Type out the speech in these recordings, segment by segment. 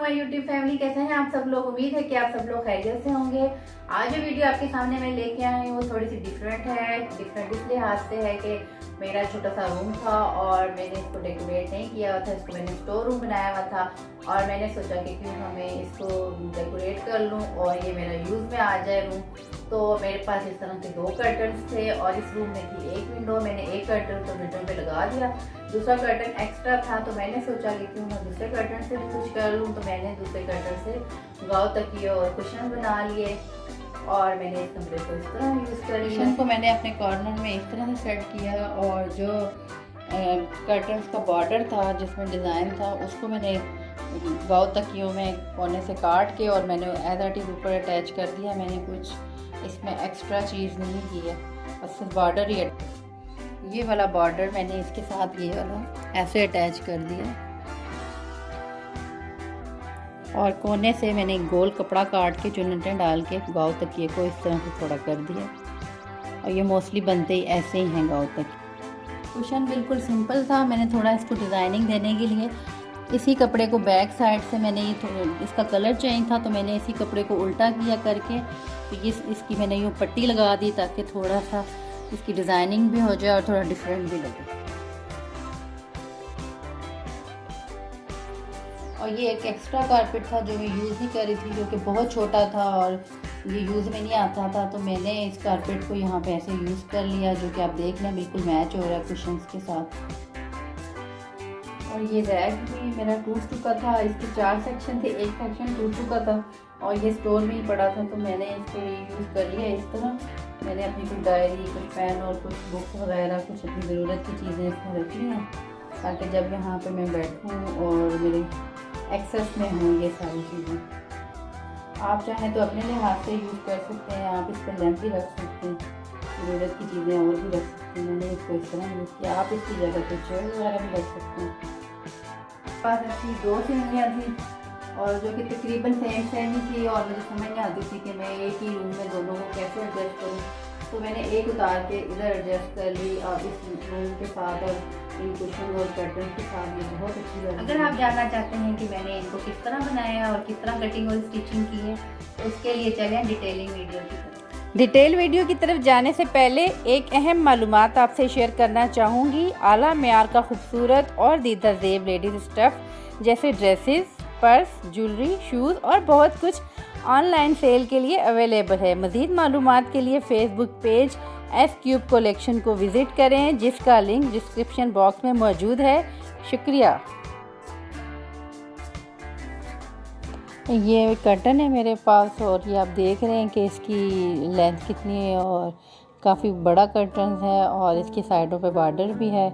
My YouTube family, कैसे हैं आप सब लोग। उम्मीद है कि आप सब लोग खैरियत से होंगे। आज जो वीडियो आपके सामने मैं लेके आई हूँ वो थोड़ी सी डिफरेंट है। डिफरेंट इसलिए हाथ से है कि मेरा छोटा सा रूम था और मैंने इसको डेकोरेट नहीं किया हुआ था। इसको मैंने स्टोर रूम बनाया हुआ था और मैंने सोचा कि क्यों ना मैं इसको डेकोरेट कर लूँ और ये मेरा यूज़ में आ जाए रूम। तो मेरे पास इस तरह के 2 कर्टन्स थे और इस रूम में थी एक विंडो। मैंने एक कर्टन तो विंडो पे लगा दिया, दूसरा कर्टन एक्स्ट्रा था तो मैंने सोचा कि क्यों ना दूसरे कर्टन से भी कुछ कर लूँ। तो मैंने दूसरे कर्टन से गाँव तकिए और कुशन बना लिए और मैंने इस कमरे को इस तरह यूज़ कर लिया। कुशन को मैंने अपने कॉर्नर में इस तरह से सेट किया और जो कर्टन्स का बॉर्डर था जिसमें डिज़ाइन था उसको मैंने गाँव तकियों में कोने से काट के और मैंने एज इट इज़ ऊपर अटैच कर दिया। मैंने कुछ इसमें एक्स्ट्रा चीज़ नहीं की है, बस बॉर्डर ही। ये वाला बॉर्डर मैंने इसके साथ ये वाला ऐसे अटैच कर दिया और कोने से मैंने गोल कपड़ा काट के चुन्नटें डाल के गाँव तकिए को इस तरह से थोड़ा कर दिया। और ये मोस्टली बनते ही ऐसे ही हैं गाँव तकिए। कुशन बिल्कुल सिंपल था। मैंने थोड़ा इसको डिज़ाइनिंग देने के लिए इसी कपड़े को बैक साइड से मैंने ये इसका कलर चेंज था तो मैंने इसी कपड़े को उल्टा किया करके तो ये इसकी मैंने यूँ पट्टी लगा दी ताकि थोड़ा सा इसकी डिज़ाइनिंग भी हो जाए और थोड़ा डिफरेंट भी लगे। और ये एक एक्स्ट्रा कारपेट था जो मैं यूज़ नहीं कर रही थी, जो कि बहुत छोटा था और ये यूज़ में नहीं आता था। तो मैंने इस कारपेट को यहाँ पे ऐसे यूज़ कर लिया, जो कि आप देख लें बिल्कुल मैच हो रहा है कुशन्स के साथ। और ये रैक भी मेरा टूट चुका था। इसके 4 सेक्शन थे, एक सेक्शन टूट चुका था और ये स्टोर में ही पड़ा था तो मैंने इसको यूज़ कर लिया इस तरह। मैंने अपनी कुछ डायरी, कुछ पेन और कुछ बुक्स वगैरह कुछ अपनी ज़रूरत की चीज़ें इसमें रख ली हैं ताकि जब यहाँ पे मैं बैठूँ और मेरे एक्सेस में हों ये सारी चीज़ें। आप चाहें तो अपने लिहाज से यूज़ कर सकते हैं, आप इस पर लैंप भी रख सकते हैं, ज़रूरत की चीज़ें और भी रख सकते हैं। मैंने इसको इस तरह यूज़ किया। आप इसकी जगह पर चेयर वगैरह भी रख सकते हैं। पास ऐसी 2 सीढ़ियाँ थी और जो कि तकरीबन सेम ही थी और मुझे समझ नहीं आती थी कि मैं एक ही रूम में दोनों को कैसे एडजस्ट करूँ। तो मैंने एक उतार के इधर एडजस्ट कर ली और इस रूम के साथ और इन कुशन और कर्टन के साथ ये बहुत अच्छी लगी। अगर आप जानना चाहते हैं कि मैंने इनको किस तरह बनाया और किस तरह कटिंग और स्टिचिंग की है तो उसके लिए चलें डिटेलिंग वीडियो की तरफ। डिटेल वीडियो की तरफ जाने से पहले एक अहम मालूमात आपसे शेयर करना चाहूँगी। आला मेयार का खूबसूरत और दीदा ज़ेब लेडीज़ स्टफ़ जैसे ड्रेसेस, पर्स, ज्वेलरी, शूज़ और बहुत कुछ ऑनलाइन सेल के लिए अवेलेबल है। मज़ीद मालूमात के लिए Facebook page S cube collection को विज़िट करें जिसका लिंक डिस्क्रिप्शन बॉक्स में मौजूद है। शुक्रिया। ये कर्टन है मेरे पास और ये आप देख रहे हैं कि इसकी लेंथ कितनी है और काफ़ी बड़ा कर्टन है और इसकी साइडों पे बॉर्डर भी है।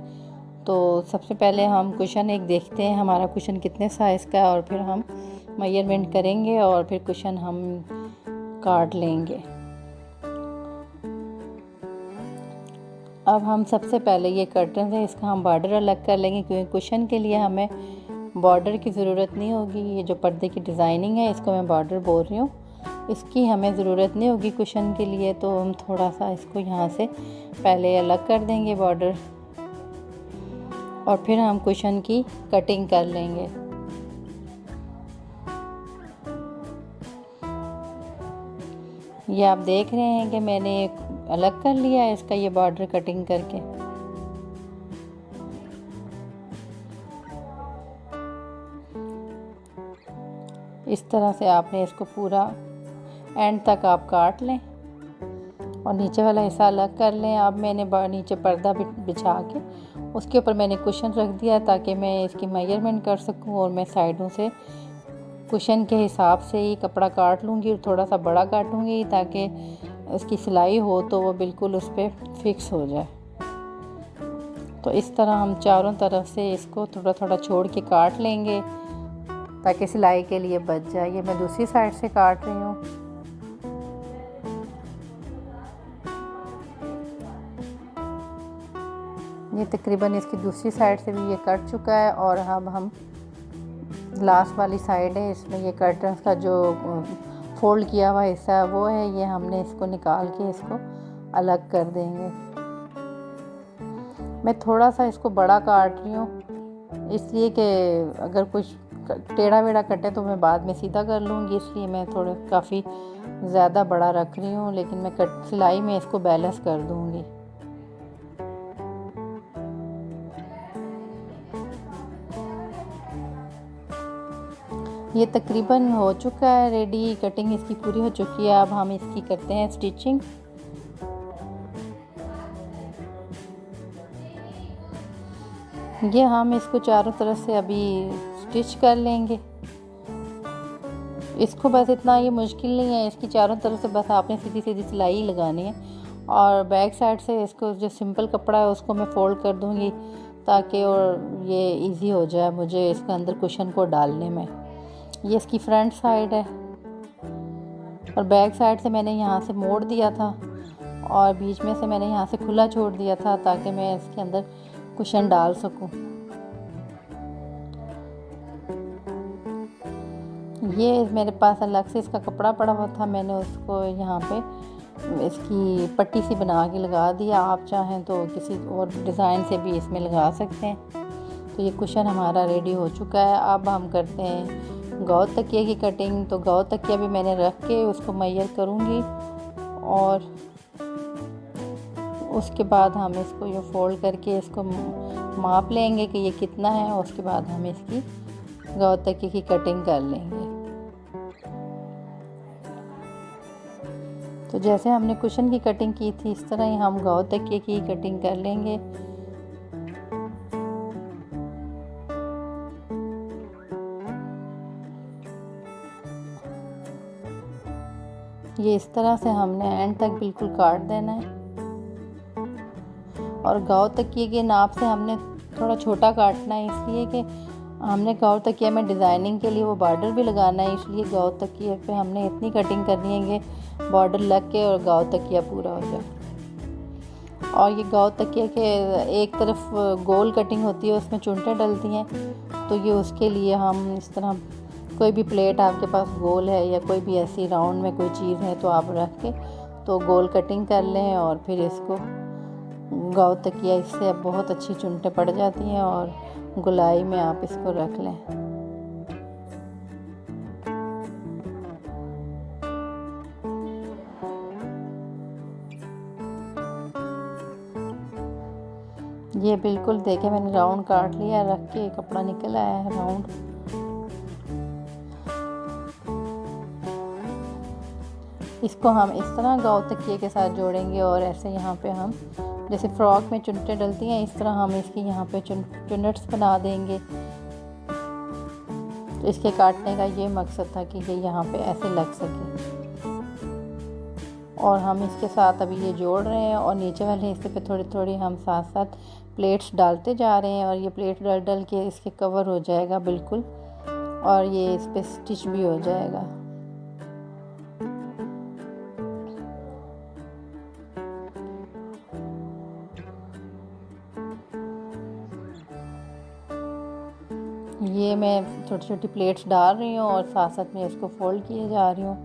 तो सबसे पहले हम कुशन एक देखते हैं हमारा कुशन कितने साइज़ का है और फिर हम मेजरमेंट करेंगे और फिर कुशन हम काट लेंगे। अब हम सबसे पहले ये कर्टन है इसका हम बॉर्डर अलग कर लेंगे क्योंकि कुशन के लिए हमें बॉर्डर की ज़रूरत नहीं होगी। ये जो पर्दे की डिज़ाइनिंग है इसको मैं बॉर्डर बोल रही हूँ, इसकी हमें ज़रूरत नहीं होगी कुशन के लिए। तो हम थोड़ा सा इसको यहाँ से पहले अलग कर देंगे बॉर्डर और फिर हम कुशन की कटिंग कर लेंगे। ये आप देख रहे हैं कि मैंने अलग कर लिया है इसका ये बॉर्डर कटिंग करके। इस तरह से आपने इसको पूरा एंड तक आप काट लें और नीचे वाला हिस्सा अलग कर लें। अब मैंने नीचे पर्दा बिछा के उसके ऊपर मैंने कुशन रख दिया ताकि मैं इसकी मेजरमेंट कर सकूं और मैं साइडों से कुशन के हिसाब से ही कपड़ा काट लूँगी और थोड़ा सा बड़ा काटूँगी ताकि इसकी सिलाई हो तो वो बिल्कुल उस पर फिक्स हो जाए। तो इस तरह हम चारों तरफ से इसको थोड़ा थोड़ा छोड़ के काट लेंगे ताकि सिलाई के लिए बच जाए। ये मैं दूसरी साइड से काट रही हूँ। ये तकरीबन इसकी दूसरी साइड से भी ये कट चुका है और अब हम लास्ट वाली साइड है इसमें ये कर्टन्स का जो फोल्ड किया हुआ हिस्सा वो है, ये हमने इसको निकाल के इसको अलग कर देंगे। मैं थोड़ा सा इसको बड़ा काट रही हूँ, इसलिए कि अगर कुछ टेढ़ा वेढ़ा कटे तो मैं बाद में सीधा कर लूँगी, इसलिए मैं थोड़े काफ़ी ज़्यादा बड़ा रख रही हूँ, लेकिन मैं सिलाई में इसको बैलेंस कर दूँगी। ये तकरीबन हो चुका है रेडी, कटिंग इसकी पूरी हो चुकी है। अब हम इसकी करते हैं स्टिचिंग। ये हम इसको चारों तरफ से अभी स्टिच कर लेंगे। इसको बस इतना ये मुश्किल नहीं है, इसकी चारों तरफ से बस आपने सीधी सीधी सिलाई लगानी है और बैक साइड से इसको जो सिंपल कपड़ा है उसको मैं फ़ोल्ड कर दूंगी ताकि और ये इजी हो जाए मुझे इसके अंदर कुशन को डालने में। ये इसकी फ्रंट साइड है और बैक साइड से मैंने यहाँ से मोड़ दिया था और बीच में से मैंने यहाँ से खुला छोड़ दिया था ताकि मैं इसके अंदर कुशन डाल सकूं। ये मेरे पास अलग से इसका कपड़ा पड़ा हुआ था, मैंने उसको यहाँ पे इसकी पट्टी सी बना के लगा दिया। आप चाहें तो किसी और डिज़ाइन से भी इसमें लगा सकते हैं। तो ये कुशन हमारा रेडी हो चुका है। अब हम करते हैं गौ तकिए की कटिंग। तो गौ तकिया भी मैंने रख के उसको मैयर करूँगी और उसके बाद हम इसको ये फोल्ड करके इसको माप लेंगे कि ये कितना है और उसके बाद हम इसकी गौ तकिए की कटिंग कर लेंगे। तो जैसे हमने कुशन की कटिंग की थी इस तरह ही हम गौ तकिए की कटिंग कर लेंगे। ये इस तरह से हमने एंड तक बिल्कुल काट देना है और गाँव तकिए के नाप से हमने थोड़ा छोटा काटना है, इसलिए कि हमने गाँव तकिया में डिज़ाइनिंग के लिए वो बॉर्डर भी लगाना है, इसलिए गाँव तकिए पे हमने इतनी कटिंग करनी है कि बॉर्डर लग के और गाँव तकिया पूरा हो जाए। और ये गाँव तकिया के एक तरफ गोल कटिंग होती है, उसमें चुनटें डलती हैं, तो ये उसके लिए हम इस तरह कोई भी प्लेट आपके पास गोल है या कोई भी ऐसी राउंड में कोई चीज़ है तो आप रख के तो गोल कटिंग कर लें और फिर इसको गाँव तकिया, इससे अब बहुत अच्छी चुनटें पड़ जाती हैं और गुलाई में आप इसको रख लें। ये बिल्कुल देखे मैंने राउंड काट लिया, रख के कपड़ा निकल आया है राउंड। इसको हम इस तरह गाँव तकिए के साथ जोड़ेंगे और ऐसे यहाँ पे हम जैसे फ्रॉक में चुन्नटें डलती हैं इस तरह हम इसकी यहाँ पे चुन्नट्स बना देंगे। तो इसके काटने का ये मकसद था कि ये यहाँ पे ऐसे लग सके। और हम इसके साथ अभी ये जोड़ रहे हैं और नीचे वाले हिस्से पे थोड़ी थोड़ी हम साथ साथ प्लेट्स डालते जा रहे हैं और ये प्लेट डल डल के इसके कवर हो जाएगा बिल्कुल और ये इस पर स्टिच भी हो जाएगा। ये मैं छोटी छोटी प्लेट्स डाल रही हूँ और साथ साथ में इसको फोल्ड किए जा रही हूँ।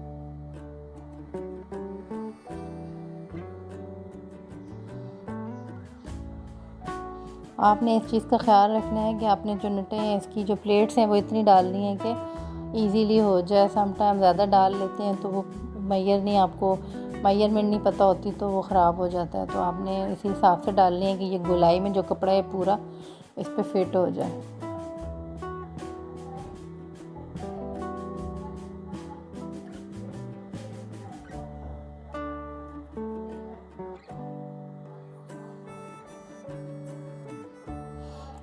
आपने इस चीज़ का ख्याल रखना है कि आपने जो नटें हैं इसकी जो प्लेट्स हैं वो इतनी डालनी है कि इजीली हो जाए। समटाइम ज़्यादा डाल लेते हैं तो वो आपको मेजरमेंट नहीं पता होती तो वो ख़राब हो जाता है। तो आपने इसी हिसाब से डालनी है कि ये गोलाई में जो कपड़ा है पूरा इस पर फिट हो जाए।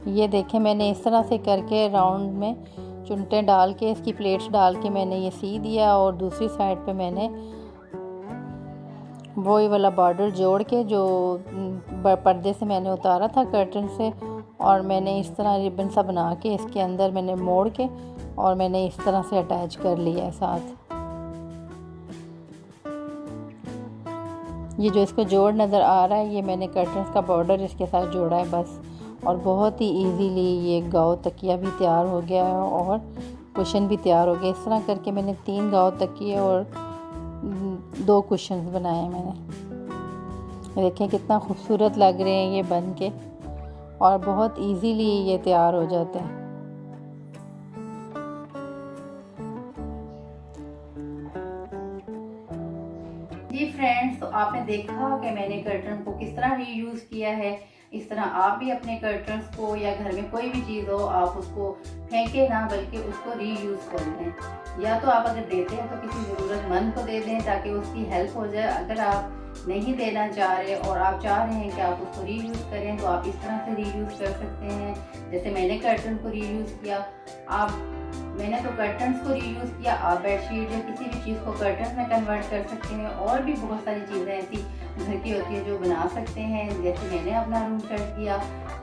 ये देखें मैंने इस तरह से करके राउंड में चुन्नटें डाल के इसकी प्लेट्स डाल के मैंने ये सी दिया और दूसरी साइड पे मैंने वही वाला बॉर्डर जोड़ के जो पर्दे से मैंने उतारा था कर्टन से और मैंने इस तरह रिबन सा बना के इसके अंदर मैंने मोड़ के और मैंने इस तरह से अटैच कर लिया है साथ। ये जो इसको जोड़ नज़र आ रहा है ये मैंने कर्टन्स का बॉर्डर इसके साथ जोड़ा है बस। और बहुत ही इजीली ये गाँव तकिया भी तैयार हो गया है और कुशन भी तैयार हो गया। इस तरह करके मैंने 3 गाँव तकिए और 2 कुशन्स बनाए हैं मैंने। देखें कितना खूबसूरत लग रहे हैं ये बन के, और बहुत इजीली ये तैयार हो जाते हैं। जी फ्रेंड्स, तो आपने देखा कि मैंने कर्टन को किस तरह रीयूज़ किया है। इस तरह आप भी अपने कर्टन्स को, या घर में कोई भी चीज़ हो, आप उसको फेंके ना, बल्कि उसको रीयूज़ कर लें। या तो आप अगर देते हैं तो किसी ज़रूरतमंद को दे दें ताकि उसकी हेल्प हो जाए। अगर आप नहीं देना चाह रहे और आप चाह रहे हैं कि आप उसको रीयूज़ करें, तो आप इस तरह से रीयूज़ कर सकते हैं। जैसे मैंने कर्टन को रीयूज़ किया, मैंने तो कर्टन्स को रीयूज़ किया, आप बेडशीट या किसी भी चीज़ को कर्टन में कन्वर्ट कर सकते हैं। और भी बहुत सारी चीज़ें ऐसी घर की होती है जो बना सकते हैं। जैसे मैंने अपना रूम सेट किया,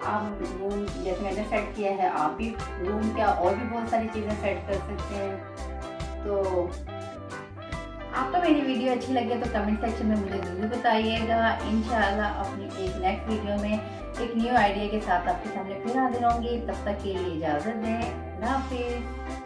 आप रूम जैसे मैंने सेट किया है, आप भी रूम क्या और भी बहुत सारी चीज़ें सेट कर सकते हैं। तो आपको मेरी वीडियो अच्छी लगे तो कमेंट सेक्शन में मुझे ज़रूर बताइएगा। इंशाल्लाह अपनी एक नेक्स्ट वीडियो में एक न्यू आइडिया के साथ आपके सामने फिर हाजिर होंगी। तब तक के लिए इजाज़त दें। अल्लाह हाफिज़।